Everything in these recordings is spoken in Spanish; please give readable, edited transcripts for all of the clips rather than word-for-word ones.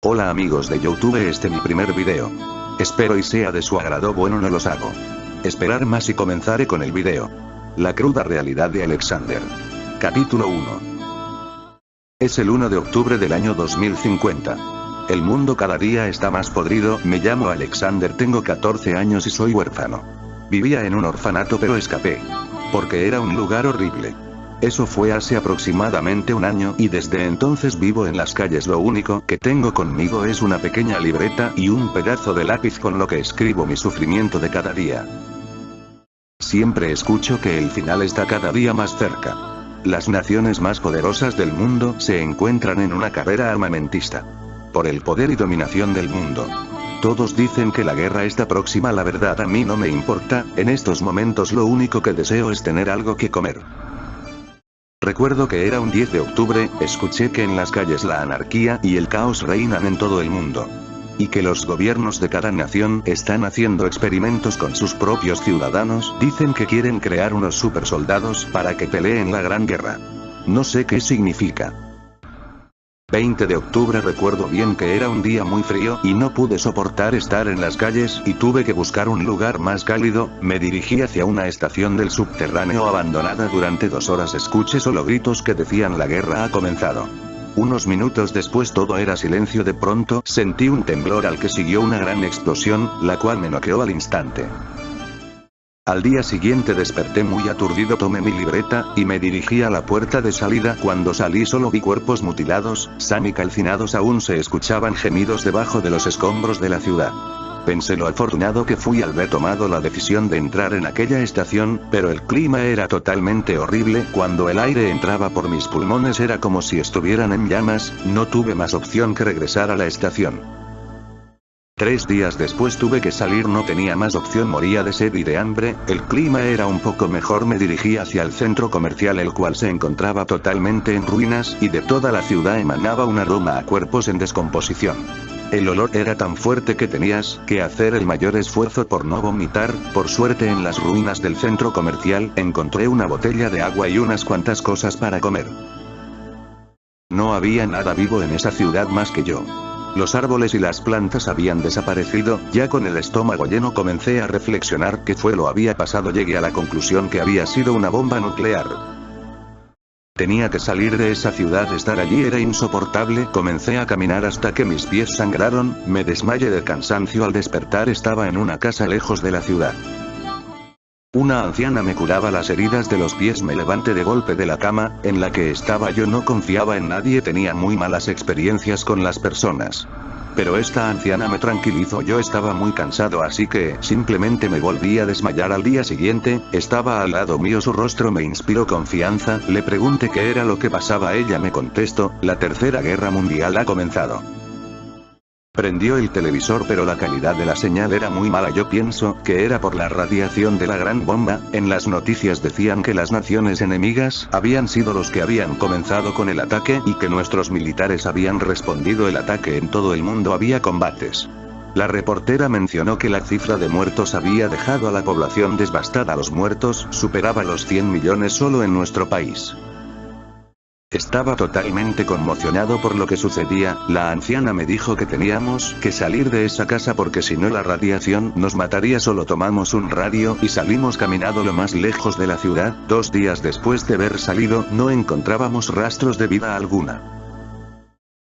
Hola amigos de YouTube, este mi primer video. Espero y sea de su agrado, bueno no los hago esperar más y comenzaré con el video. La cruda realidad de Alexander. Capítulo 1. Es el 1 de octubre del año 2050. El mundo cada día está más podrido. Me llamo Alexander, tengo 14 años y soy huérfano. Vivía en un orfanato pero escapé. Porque era un lugar horrible. Eso fue hace aproximadamente un año y desde entonces vivo en las calles. Lo único que tengo conmigo es una pequeña libreta y un pedazo de lápiz con lo que escribo mi sufrimiento de cada día. Siempre escucho que el final está cada día más cerca. Las naciones más poderosas del mundo se encuentran en una carrera armamentista. Por el poder y dominación del mundo. Todos dicen que la guerra está próxima, la verdad a mí no me importa, en estos momentos lo único que deseo es tener algo que comer. Recuerdo que era un 10 de octubre, escuché que en las calles la anarquía y el caos reinan en todo el mundo. Y que los gobiernos de cada nación están haciendo experimentos con sus propios ciudadanos, dicen que quieren crear unos supersoldados para que peleen la gran guerra. No sé qué significa. 20 de octubre, recuerdo bien que era un día muy frío y no pude soportar estar en las calles y tuve que buscar un lugar más cálido. Me dirigí hacia una estación del subterráneo abandonada. Durante 2 horas escuché solo gritos que decían la guerra ha comenzado. Unos minutos después todo era silencio. De pronto sentí un temblor al que siguió una gran explosión, la cual me noqueó al instante. Al día siguiente desperté muy aturdido, tomé mi libreta, y me dirigí a la puerta de salida. Cuando salí solo vi cuerpos mutilados, y calcinados. Aún se escuchaban gemidos debajo de los escombros de la ciudad. Pensé lo afortunado que fui al haber tomado la decisión de entrar en aquella estación, pero el clima era totalmente horrible. Cuando el aire entraba por mis pulmones era como si estuvieran en llamas. No tuve más opción que regresar a la estación. 3 días después tuve que salir, no tenía más opción, moría de sed y de hambre. El clima era un poco mejor, me dirigí hacia el centro comercial, el cual se encontraba totalmente en ruinas, y de toda la ciudad emanaba un aroma a cuerpos en descomposición. El olor era tan fuerte que tenías que hacer el mayor esfuerzo por no vomitar. Por suerte en las ruinas del centro comercial encontré una botella de agua y unas cuantas cosas para comer. No había nada vivo en esa ciudad más que yo. Los árboles y las plantas habían desaparecido. Ya con el estómago lleno comencé a reflexionar qué fue lo había pasado. Llegué a la conclusión que había sido una bomba nuclear. Tenía que salir de esa ciudad, estar allí era insoportable. Comencé a caminar hasta que mis pies sangraron, me desmayé de cansancio. Al despertar estaba en una casa lejos de la ciudad. Una anciana me curaba las heridas de los pies. Me levanté de golpe de la cama en la que estaba. Yo no confiaba en nadie, tenía muy malas experiencias con las personas. Pero esta anciana me tranquilizó. Yo estaba muy cansado, así que simplemente me volví a desmayar. Al día siguiente, estaba al lado mío, su rostro me inspiró confianza. Le pregunté qué era lo que pasaba. Ella me contestó, la Tercera Guerra Mundial ha comenzado. Prendió el televisor pero la calidad de la señal era muy mala. Yo pienso que era por la radiación de la gran bomba. En las noticias decían que las naciones enemigas habían sido los que habían comenzado con el ataque y que nuestros militares habían respondido el ataque. En todo el mundo había combates. La reportera mencionó que la cifra de muertos había dejado a la población devastada. Los muertos superaban los 100 millones solo en nuestro país. Estaba totalmente conmocionado por lo que sucedía. La anciana me dijo que teníamos que salir de esa casa porque si no la radiación nos mataría. Solo tomamos un radio y salimos caminando lo más lejos de la ciudad. 2 días después de haber salido, no encontrábamos rastros de vida alguna.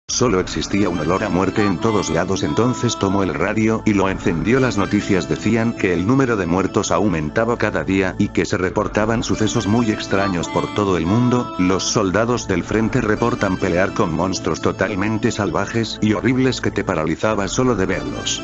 Solo existía un olor a muerte en todos lados. Entonces tomó el radio y lo encendió. Las noticias decían que el número de muertos aumentaba cada día y que se reportaban sucesos muy extraños por todo el mundo. Los soldados del frente reportan pelear con monstruos totalmente salvajes y horribles que te paralizaba solo de verlos.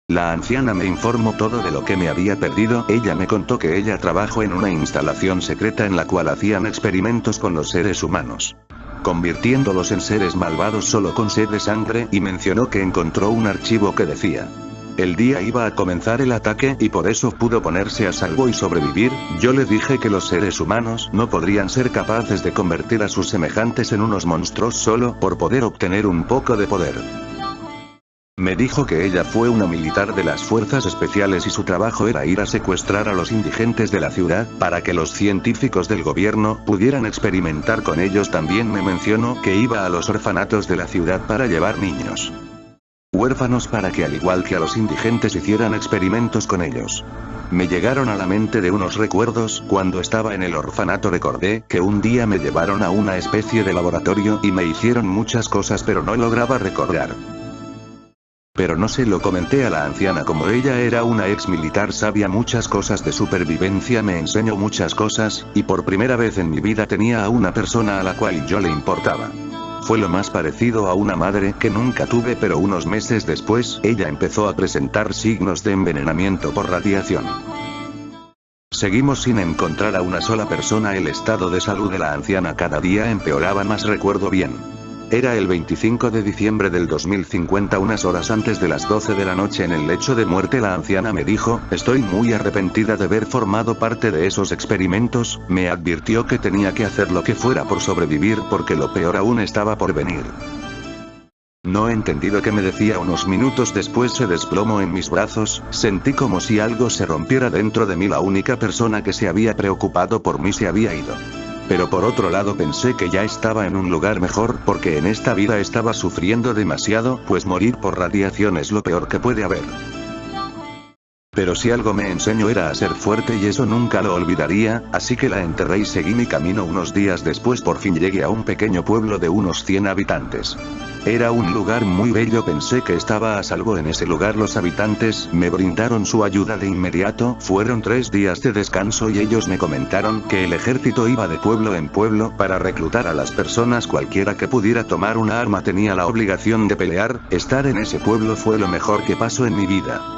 La anciana me informó todo de lo que me había perdido. Ella me contó que ella trabajó en una instalación secreta en la cual hacían experimentos con los seres humanos, convirtiéndolos en seres malvados solo con sed de sangre, y mencionó que encontró un archivo que decía: el día iba a comenzar el ataque y por eso pudo ponerse a salvo y sobrevivir. Yo le dije que los seres humanos no podrían ser capaces de convertir a sus semejantes en unos monstruos solo por poder obtener un poco de poder. Me dijo que ella fue una militar de las fuerzas especiales y su trabajo era ir a secuestrar a los indigentes de la ciudad, para que los científicos del gobierno pudieran experimentar con ellos. También me mencionó que iba a los orfanatos de la ciudad para llevar niños huérfanos para que al igual que a los indigentes hicieran experimentos con ellos. Me llegaron a la mente de unos recuerdos. Cuando estaba en el orfanato recordé que un día me llevaron a una especie de laboratorio y me hicieron muchas cosas pero no lograba recordar. Pero no se lo comenté a la anciana. Como ella era una ex militar, sabía muchas cosas de supervivencia, me enseñó muchas cosas, y por primera vez en mi vida tenía a una persona a la cual yo le importaba. Fue lo más parecido a una madre que nunca tuve, pero unos meses después, ella empezó a presentar signos de envenenamiento por radiación. Seguimos sin encontrar a una sola persona. El estado de salud de la anciana cada día empeoraba más. Recuerdo bien. Era el 25 de diciembre del 2050, unas horas antes de las 12 de la noche. En el lecho de muerte la anciana me dijo: estoy muy arrepentida de haber formado parte de esos experimentos. Me advirtió que tenía que hacer lo que fuera por sobrevivir porque lo peor aún estaba por venir. No entendí lo que me decía. Unos minutos después se desplomó en mis brazos, sentí como si algo se rompiera dentro de mí. La única persona que se había preocupado por mí se había ido. Pero por otro lado pensé que ya estaba en un lugar mejor, porque en esta vida estaba sufriendo demasiado, pues morir por radiación es lo peor que puede haber. Pero si algo me enseñó era a ser fuerte y eso nunca lo olvidaría, así que la enterré y seguí mi camino. Unos días después por fin llegué a un pequeño pueblo de unos 100 habitantes. Era un lugar muy bello, pensé que estaba a salvo en ese lugar. Los habitantes me brindaron su ayuda de inmediato. Fueron 3 días de descanso y ellos me comentaron que el ejército iba de pueblo en pueblo para reclutar a las personas. Cualquiera que pudiera tomar una arma tenía la obligación de pelear. Estar en ese pueblo fue lo mejor que pasó en mi vida.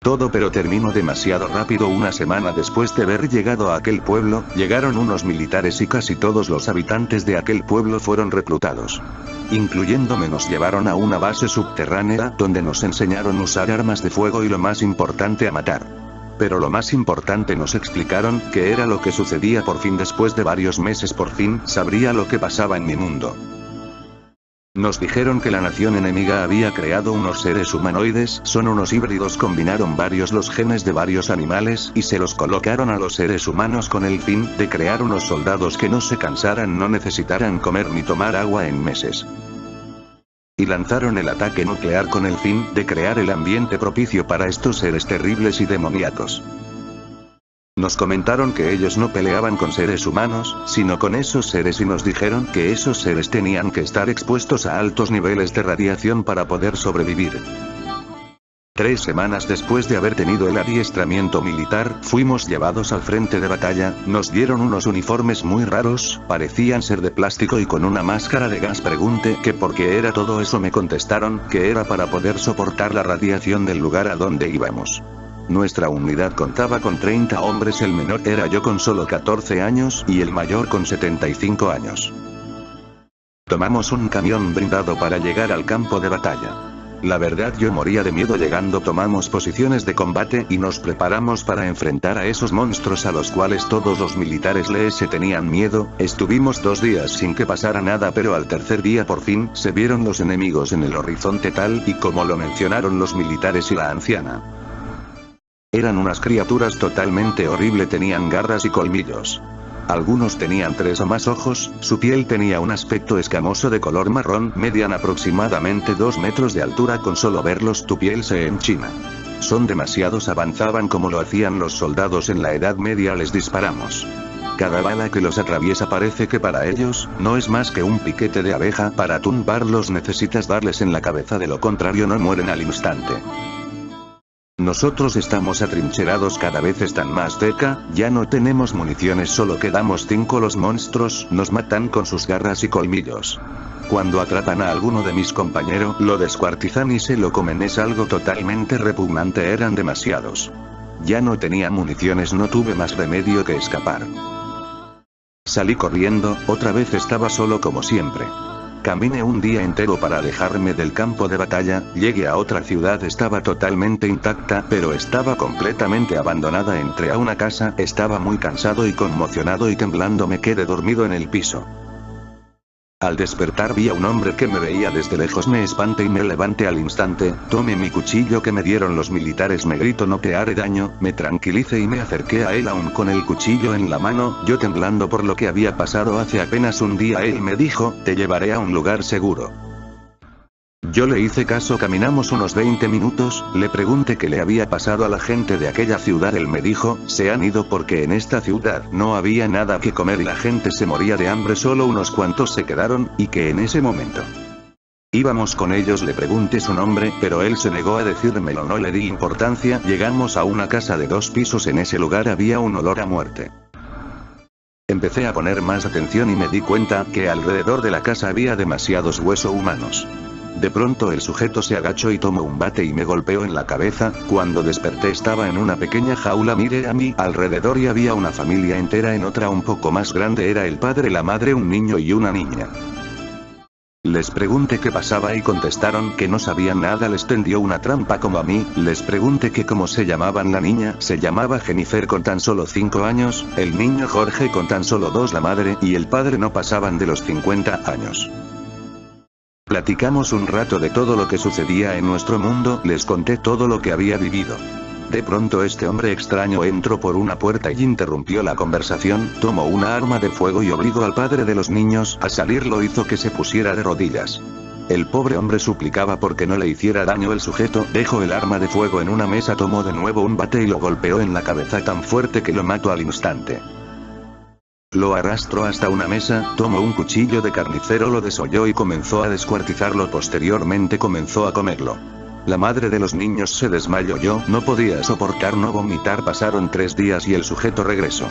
Todo pero terminó demasiado rápido. Una semana después de haber llegado a aquel pueblo, llegaron unos militares y casi todos los habitantes de aquel pueblo fueron reclutados. Incluyéndome. Nos llevaron a una base subterránea, donde nos enseñaron a usar armas de fuego y lo más importante, a matar. Pero lo más importante, nos explicaron qué era lo que sucedía. Por fin, después de varios meses, por fin sabría lo que pasaba en mi mundo. Nos dijeron que la nación enemiga había creado unos seres humanoides. Son unos híbridos. Combinaron los genes de varios animales y se los colocaron a los seres humanos con el fin de crear unos soldados que no se cansaran, no necesitaran comer ni tomar agua en meses. Y lanzaron el ataque nuclear con el fin de crear el ambiente propicio para estos seres terribles y demoníacos. Nos comentaron que ellos no peleaban con seres humanos, sino con esos seres, y nos dijeron que esos seres tenían que estar expuestos a altos niveles de radiación para poder sobrevivir. 3 semanas después de haber tenido el adiestramiento militar, fuimos llevados al frente de batalla. Nos dieron unos uniformes muy raros, parecían ser de plástico y con una máscara de gas. Pregunté que por qué era todo eso. Me contestaron que era para poder soportar la radiación del lugar a donde íbamos. Nuestra unidad contaba con 30 hombres. El menor era yo con solo 14 años y el mayor con 75 años. Tomamos un camión blindado para llegar al campo de batalla. La verdad, yo moría de miedo llegando. Tomamos posiciones de combate y nos preparamos para enfrentar a esos monstruos a los cuales todos los militares se tenían miedo. Estuvimos 2 días sin que pasara nada, pero al tercer día por fin se vieron los enemigos en el horizonte, tal y como lo mencionaron los militares y la anciana. Eran unas criaturas totalmente horribles. Tenían garras y colmillos. Algunos tenían 3 o más ojos. Su piel tenía un aspecto escamoso de color marrón. Medían aproximadamente 2 metros de altura. Con solo verlos tu piel se enchina. Son demasiados. Avanzaban como lo hacían los soldados en la Edad Media. Les disparamos. Cada bala que los atraviesa parece que para ellos no es más que un piquete de abeja. Para tumbarlos necesitas darles en la cabeza, de lo contrario no mueren al instante. Nosotros estamos atrincherados, cada vez están más cerca, ya no tenemos municiones, solo quedamos 5. Los monstruos nos matan con sus garras y colmillos. Cuando atrapan a alguno de mis compañeros, lo descuartizan y se lo comen. Es algo totalmente repugnante, eran demasiados. Ya no tenía municiones, no tuve más remedio que escapar. Salí corriendo, otra vez estaba solo como siempre. Caminé un día entero para alejarme del campo de batalla. Llegué a otra ciudad, estaba totalmente intacta, pero estaba completamente abandonada. Entré a una casa, estaba muy cansado y conmocionado y temblando me quedé dormido en el piso. Al despertar vi a un hombre que me veía desde lejos, me espanté y me levanté al instante, tomé mi cuchillo que me dieron los militares, me gritó no te haré daño, me tranquilicé y me acerqué a él aún con el cuchillo en la mano, yo temblando por lo que había pasado hace apenas un día. Él me dijo, te llevaré a un lugar seguro. Yo le hice caso, caminamos unos 20 minutos, le pregunté qué le había pasado a la gente de aquella ciudad. Él me dijo, se han ido porque en esta ciudad no había nada que comer y la gente se moría de hambre, solo unos cuantos se quedaron, y que en ese momento íbamos con ellos. Le pregunté su nombre, pero él se negó a decírmelo, no le di importancia. Llegamos a una casa de 2 pisos, en ese lugar había un olor a muerte. Empecé a poner más atención y me di cuenta que alrededor de la casa había demasiados huesos humanos. De pronto el sujeto se agachó y tomó un bate y me golpeó en la cabeza. Cuando desperté estaba en una pequeña jaula, miré a mi alrededor y había una familia entera en otra un poco más grande, era el padre, la madre, un niño y una niña. Les pregunté qué pasaba y contestaron que no sabían nada. Les tendió una trampa como a mí. Les pregunté que cómo se llamaban. La niña se llamaba Jennifer con tan solo 5 años, el niño Jorge con tan solo 2, la madre y el padre no pasaban de los 50 años. Platicamos un rato de todo lo que sucedía en nuestro mundo, les conté todo lo que había vivido. De pronto este hombre extraño entró por una puerta y interrumpió la conversación, tomó una arma de fuego y obligó al padre de los niños a salir, lo hizo que se pusiera de rodillas. El pobre hombre suplicaba porque no le hiciera daño. El sujeto dejó el arma de fuego en una mesa, tomó de nuevo un bate y lo golpeó en la cabeza tan fuerte que lo mató al instante. Lo arrastró hasta una mesa, tomó un cuchillo de carnicero, lo desolló y comenzó a descuartizarlo. Posteriormente comenzó a comerlo. La madre de los niños se desmayó, yo no podía soportar no vomitar. Pasaron 3 días y el sujeto regresó.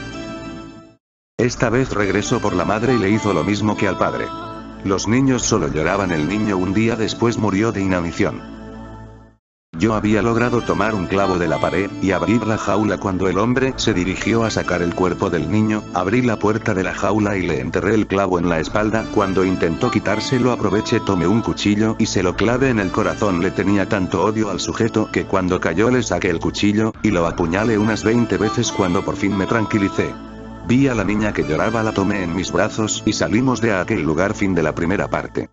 Esta vez regresó por la madre y le hizo lo mismo que al padre. Los niños solo lloraban. El niño un día después murió de inanición. Yo había logrado tomar un clavo de la pared y abrir la jaula. Cuando el hombre se dirigió a sacar el cuerpo del niño, abrí la puerta de la jaula y le enterré el clavo en la espalda. Cuando intentó quitárselo aproveché, tomé un cuchillo y se lo clavé en el corazón. Le tenía tanto odio al sujeto que cuando cayó le saqué el cuchillo y lo apuñalé unas 20 veces. Cuando por fin me tranquilicé, vi a la niña que lloraba, la tomé en mis brazos y salimos de aquel lugar. Fin de la primera parte.